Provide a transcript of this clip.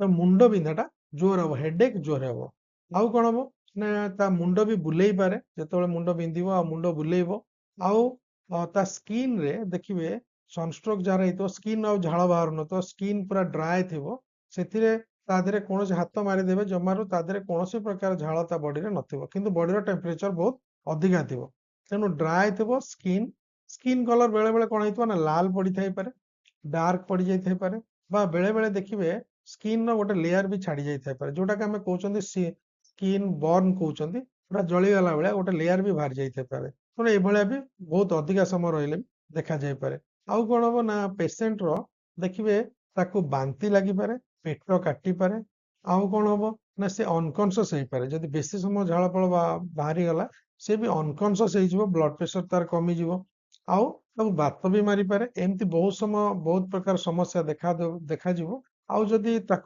ତ ମୁଣ୍ଡ ବିନ୍ଧାଟା ଜୋର ହବ, ହେଡେକ୍ ଜୋର ହବ। ଆଉ କଣ ହବ ନା ତା ମୁଣ୍ଡ ବି ବୁଲେଇ ପାରେ, ଯେତେବେଳେ ମୁଣ୍ଡ ବିନ୍ଧିବ ଆଉ ମୁଣ୍ଡ ବୁଲେଇବ। ଆଉ ତା ସ୍କିନ୍ ରେ ଦେଖିବେ ସନଷ୍ଟ୍ରୋକ୍ ଯାହାର ହେଇଥିବ ସ୍କିନ୍ ଆଉ ଝାଳ ବାହାରୁନଥିବ, ସ୍କିନ୍ ପୁରା ଡ୍ରାଏ ଥିବ, ସେଥିରେ ତା ଦେହରେ କୌଣସି ହାତ ମାରିଦେବେ ଜମାରୁ ତା ଦେହରେ କୌଣସି ପ୍ରକାର ଝାଳ ତା ବଡିରେ ନଥିବ, କିନ୍ତୁ ବଡିର ଟେମ୍ପରେଚର ବହୁତ ଅଧିକା ଥିବ। ତେଣୁ ଡ୍ରାଏ ଥିବ ସ୍କିନ୍, ସ୍କିନ୍ କଲର ବେଳେ ବେଳେ କଣ ହେଇଥିବ ନା ଲାଲ ପଡିଥାଇପାରେ, ଡାର୍କ ପଡି ଯାଇଥାଇପାରେ, ବା ବେଳେ ବେଳେ ଦେଖିବେ ସ୍କିନ୍ ର ଗୋଟେ ଲେୟାର ବି ଛାଡି ଯାଇଥାଇପାରେ, ଯୋଉଟାକି ଆମେ କହୁଛନ୍ତି ସ୍କିନ୍ ବର୍ନ କହୁଛନ୍ତି, ପୁରା ଜଳିଗଲା ଭଳିଆ ଗୋଟେ ଲେୟାର ବି ବାହାରି ଯାଇଥାଇପାରେ। ତେଣୁ ଏଇଭଳିଆ ବି ବହୁତ ଅଧିକା ସମୟ ରହିଲେ ବି ଦେଖାଯାଇପାରେ। ଆଉ କଣ ହବ ନା ପେସେଣ୍ଟ ର ଦେଖିବେ ତାକୁ ବାନ୍ତି ଲାଗିପାରେ, ପେଟ କାଟିପାରେ। ଆଉ କଣ ହବ ନା ସେ ଅନକନସିୟସ୍ ହେଇପାରେ, ଯଦି ବେଶୀ ସମୟ ଝାଳ ଫଳ ବାହାରିଗଲା ସେ ବି ଅନକନସିୟସ୍ ହେଇଯିବ, ବ୍ଲଡ ପ୍ରେସର ତାର କମିଯିବ, ଆଉ ତାକୁ ବାତ ବି ମାରିପାରେ। ଏମିତି ବହୁତ ସମୟ ବହୁତ ପ୍ରକାର ସମସ୍ୟା ଦେଖାଯିବ। ଆଉ ଯଦି ତାକୁ